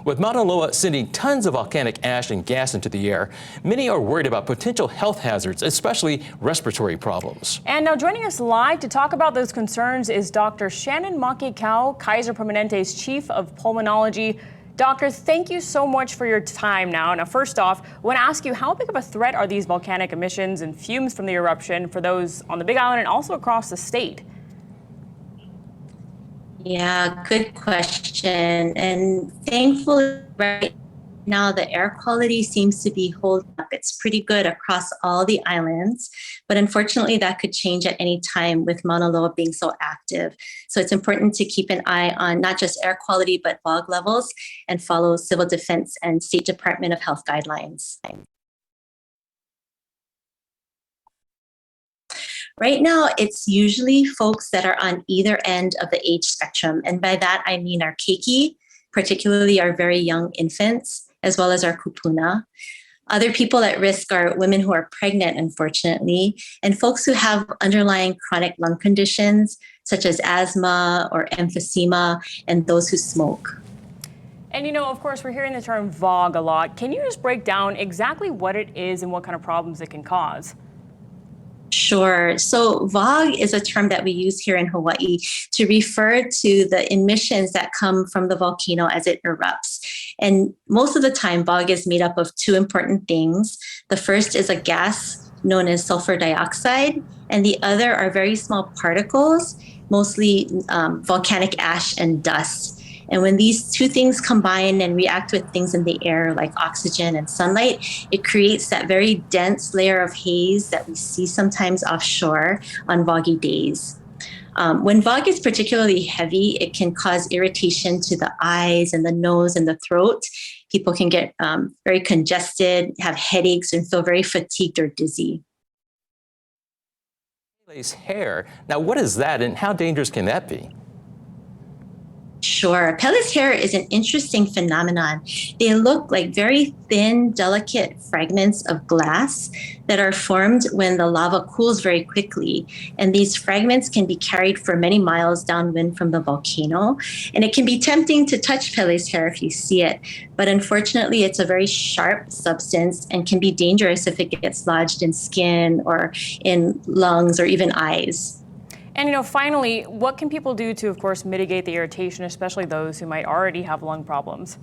With Mauna Loa sending tons of volcanic ash and gas into the air, many are worried about potential health hazards, especially respiratory problems. And now joining us live to talk about those concerns is Dr. Shannon Makekau, Kaiser Permanente's Chief of Pulmonology. Doctor, thank you so much for your time now. Now, first off, I want to ask you, how big of a threat are these volcanic emissions and fumes from the eruption for those on the Big Island and also across the state? Yeah, good question. And thankfully, right now, the air quality seems to be holding up. It's pretty good across all the islands, but unfortunately, that could change at any time with Mauna Loa being so active. So it's important to keep an eye on not just air quality, but fog levels and follow Civil Defense and State Department of Health guidelines. Right now, it's usually folks that are on either end of the age spectrum. And by that, I mean our keiki, particularly our very young infants, as well as our kupuna. Other people at risk are women who are pregnant, unfortunately, and folks who have underlying chronic lung conditions, such as asthma or emphysema, and those who smoke. And you know, of course, we're hearing the term VOG a lot. Can you just break down exactly what it is and what kind of problems it can cause? Sure. So VOG is a term that we use here in Hawaii to refer to the emissions that come from the volcano as it erupts. And most of the time, VOG is made up of two important things. The first is a gas known as sulfur dioxide, and the other are very small particles, mostly volcanic ash and dust. And when these two things combine and react with things in the air like oxygen and sunlight, it creates that very dense layer of haze that we see sometimes offshore on foggy days. When fog is particularly heavy, it can cause irritation to the eyes and the nose and the throat. People can get very congested, have headaches, and feel very fatigued or dizzy. Hair. Now, what is that and how dangerous can that be? Sure. Pele's hair is an interesting phenomenon. They look like very thin, delicate fragments of glass that are formed when the lava cools very quickly. And these fragments can be carried for many miles downwind from the volcano. And it can be tempting to touch Pele's hair if you see it. But unfortunately, it's a very sharp substance and can be dangerous if it gets lodged in skin or in lungs or even eyes. And you know, finally, what can people do to, of course, mitigate the irritation, especially those who might already have lung problems?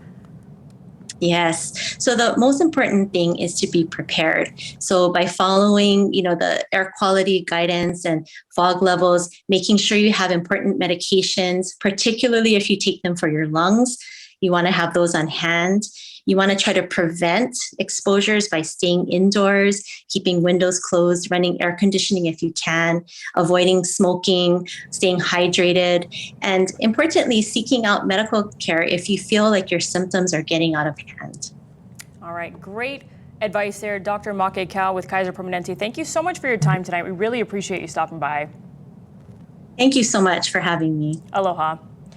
Yes. So the most important thing is to be prepared. So by following, the air quality guidance and fog levels, making sure you have important medications, particularly if you take them for your lungs, you want to have those on hand. You want to try to prevent exposures by staying indoors, keeping windows closed, running air conditioning if you can, avoiding smoking, staying hydrated, and importantly, seeking out medical care if you feel like your symptoms are getting out of hand. All right, great advice there, Dr. Makekau with Kaiser Permanente. Thank you so much for your time tonight. We really appreciate you stopping by. Thank you so much for having me. Aloha.